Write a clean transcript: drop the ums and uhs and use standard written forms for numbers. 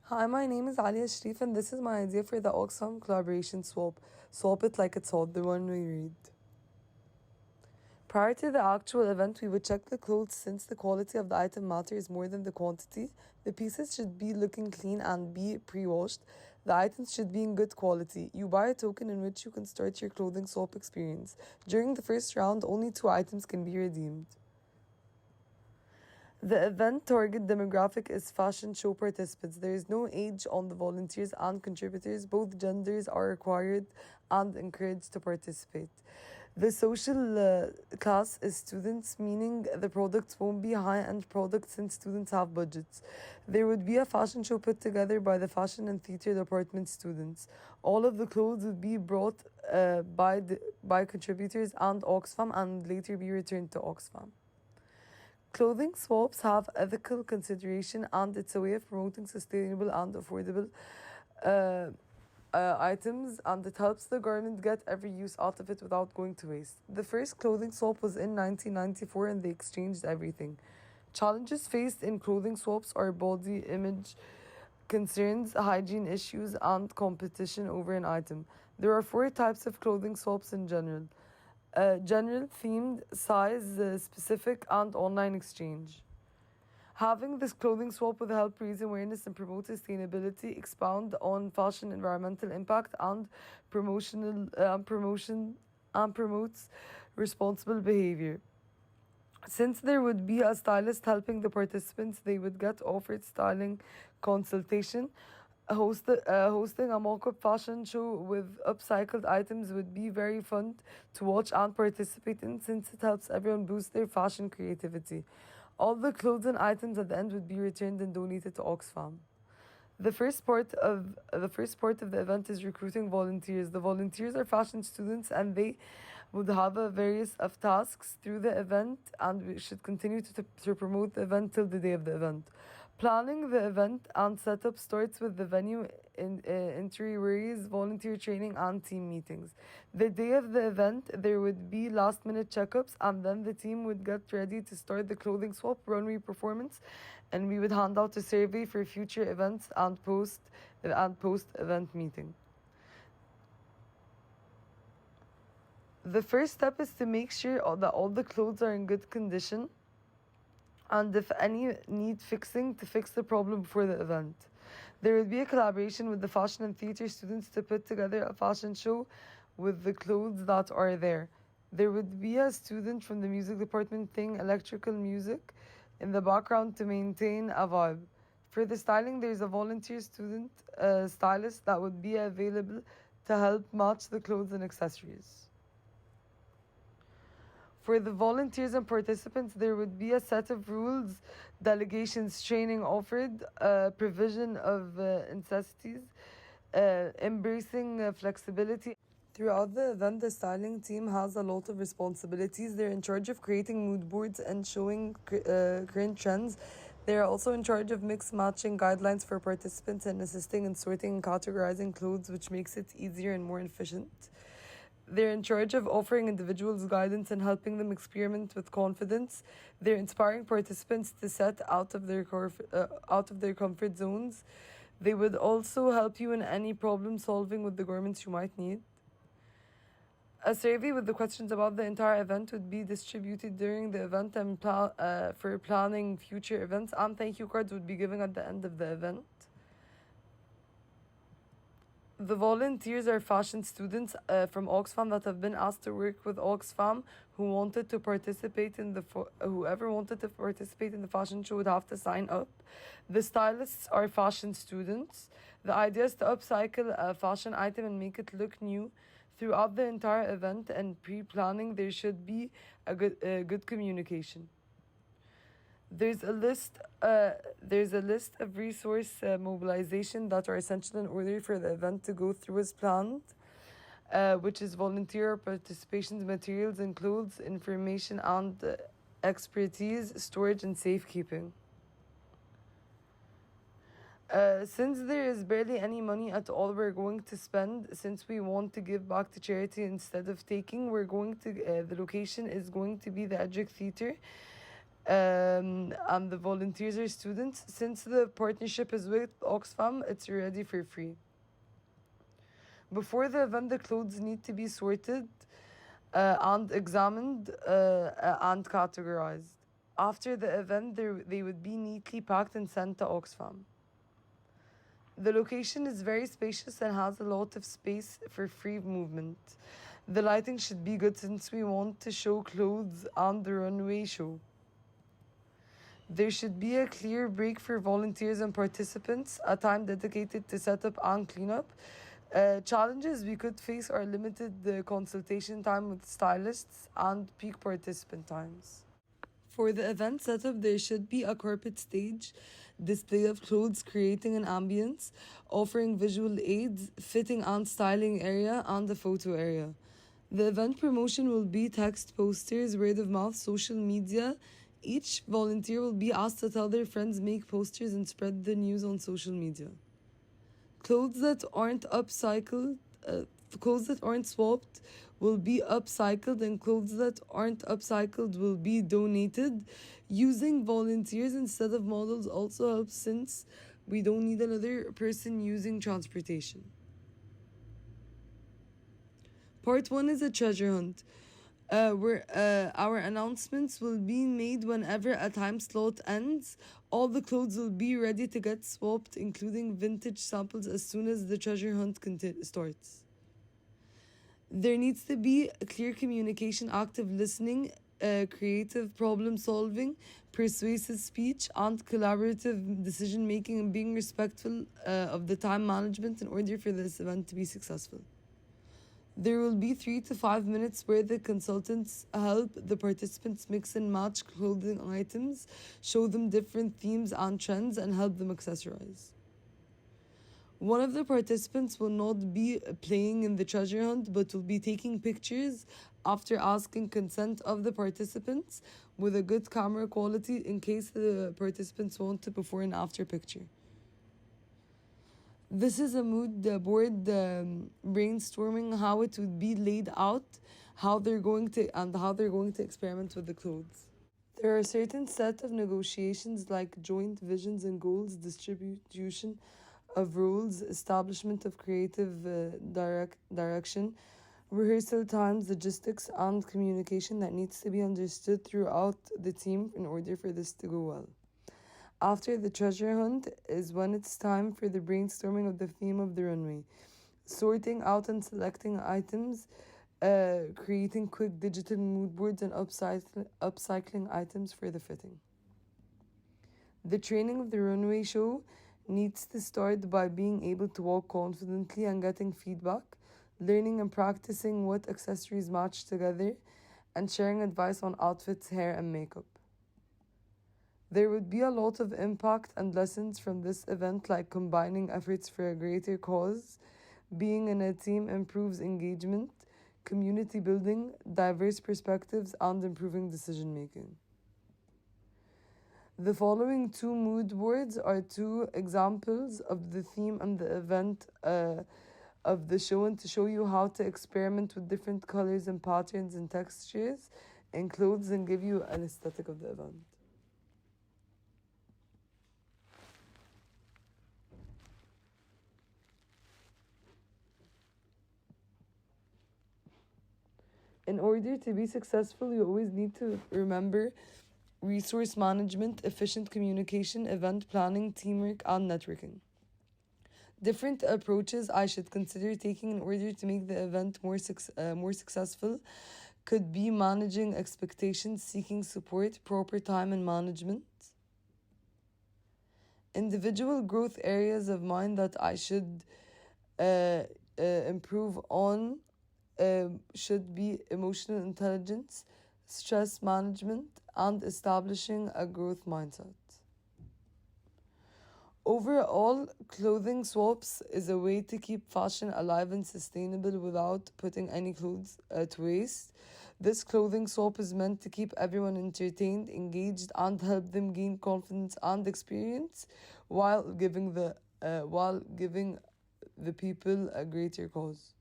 Hi, my name is Alia Sharif, and this is my idea for the Oxfam collaboration swap. Swap it like it's hot, the one we read. Prior to the actual event, we would check the clothes since the quality of the item matters more than the quantity. The pieces should be looking clean and be pre-washed. The items should be in good quality. You buy a token in which you can start your clothing swap experience. During the first round, only 2 items can be redeemed. The event target demographic is fashion show participants. There is no age on the volunteers and contributors. Both genders are required and encouraged to participate. The social class is students, meaning the products won't be high-end products since students have budgets. There would be a fashion show put together by the fashion and theater department students. All of the clothes would be brought by contributors and Oxfam and later be returned to Oxfam. Clothing swaps have ethical consideration and it's a way of promoting sustainable and affordable items, and it helps the government get every use out of it without going to waste. The first clothing swap was in 1994 and they exchanged everything. Challenges faced in clothing swaps are body image concerns, hygiene issues, and competition over an item. There are 4 types of clothing swaps in general. General, themed, size specific, and online exchange. Having this clothing swap would help raise awareness and promote sustainability, expound on fashion environmental impact, and promotes responsible behavior. Since there would be a stylist helping the participants, they would get offered styling consultation. Hosting a mock-up fashion show with upcycled items would be very fun to watch and participate in since it helps everyone boost their fashion creativity. All the clothes and items at the end would be returned and donated to Oxfam. The first part of the event is recruiting volunteers. The volunteers are fashion students and they would have a various of tasks through the event, and we should continue to promote the event till the day of the event. Planning the event and setup starts with the venue, itineraries, volunteer training, and team meetings. The day of the event, there would be last minute checkups, and then the team would get ready to start the clothing swap runway performance, and we would hand out a survey for future events and post event meeting. The first step is to make sure that all the clothes are in good condition, and if any need fixing, to fix the problem before the event. There will be a collaboration with the fashion and theater students to put together a fashion show with the clothes that are there. There would be a student from the music department sing electrical music in the background to maintain a vibe. For the styling, there's a volunteer student stylist that would be available to help match the clothes and accessories. For the volunteers and participants, there would be a set of rules, delegations, training offered, provision of necessities, embracing flexibility. Throughout the event, the styling team has a lot of responsibilities. They're in charge of creating mood boards and showing current trends. They're also in charge of mix matching guidelines for participants and assisting in sorting and categorizing clothes, which makes it easier and more efficient. They're in charge of offering individuals guidance and helping them experiment with confidence. They're inspiring participants to set out of their comfort zones. They would also help you in any problem solving with the garments you might need. A survey with the questions about the entire event would be distributed during the event and for planning future events, and thank you cards would be given at the end of the event. The volunteers are fashion students from Oxfam that have been asked to work with Oxfam whoever wanted to participate in the fashion show would have to sign up. The stylists are fashion students. The idea is to upcycle a fashion item and make it look new. Throughout the entire event and pre-planning, there should be a good communication. There's a list of resource mobilization that are essential in order for the event to go through as planned, which is volunteer participation, materials and clothes, information and expertise, storage and safekeeping. Since there is barely any money at all we're going to spend, since we want to give back to charity instead of taking, the location is going to be the Edric Theatre. and the volunteers are students. Since the partnership is with Oxfam, it's already for free. Before the event, the clothes need to be sorted and examined and categorized. After the event, they would be neatly packed and sent to Oxfam. The location is very spacious and has a lot of space for free movement. The lighting should be good since we want to show clothes on the runway show. There should be a clear break for volunteers and participants, a time dedicated to setup and cleanup. Challenges we could face are limited consultation time with stylists and peak participant times. For the event setup, there should be a carpet stage, display of clothes creating an ambience, offering visual aids, fitting and styling area, and a photo area. The event promotion will be text posters, word of mouth, social media. Each volunteer will be asked to tell their friends, make posters, and spread the news on social media. Clothes that aren't upcycled, clothes that aren't swapped will be upcycled, and clothes that aren't upcycled will be donated. Using volunteers instead of models also helps since we don't need another person using transportation. Part 1 is a treasure hunt. Where our announcements will be made whenever a time slot ends. All the clothes will be ready to get swapped, including vintage samples, as soon as the treasure hunt starts. There needs to be clear communication, active listening, creative problem solving, persuasive speech, and collaborative decision making, and being respectful of the time management in order for this event to be successful. There will be 3 to 5 minutes where the consultants help the participants mix and match clothing items, show them different themes and trends, and help them accessorize. One of the participants will not be playing in the treasure hunt, but will be taking pictures after asking consent of the participants with a good camera quality in case the participants want to before and after picture. This is a mood board brainstorming how it would be laid out, how they're going to experiment with the clothes. There are a certain set of negotiations like joint visions and goals, distribution of roles, establishment of creative direction, rehearsal times, logistics, and communication that needs to be understood throughout the team in order for this to go well. After the treasure hunt is when it's time for the brainstorming of the theme of the runway, sorting out and selecting items, creating quick digital mood boards, and upcycling items for the fitting. The training of the runway show needs to start by being able to walk confidently and getting feedback, learning and practicing what accessories match together, and sharing advice on outfits, hair, and makeup. There would be a lot of impact and lessons from this event, like combining efforts for a greater cause, being in a team improves engagement, community building, diverse perspectives, and improving decision making. The following 2 mood boards are 2 examples of the theme and the event of the show, and to show you how to experiment with different colors and patterns and textures in clothes and give you an aesthetic of the event. In order to be successful, you always need to remember resource management, efficient communication, event planning, teamwork, and networking. Different approaches I should consider taking in order to make the event more successful could be managing expectations, seeking support, proper time and management. Individual growth areas of mine that I should improve on should be emotional intelligence, stress management, and establishing a growth mindset. Overall, clothing swaps is a way to keep fashion alive and sustainable without putting any clothes to waste. This clothing swap is meant to keep everyone entertained, engaged, and help them gain confidence and experience while giving the people a greater cause.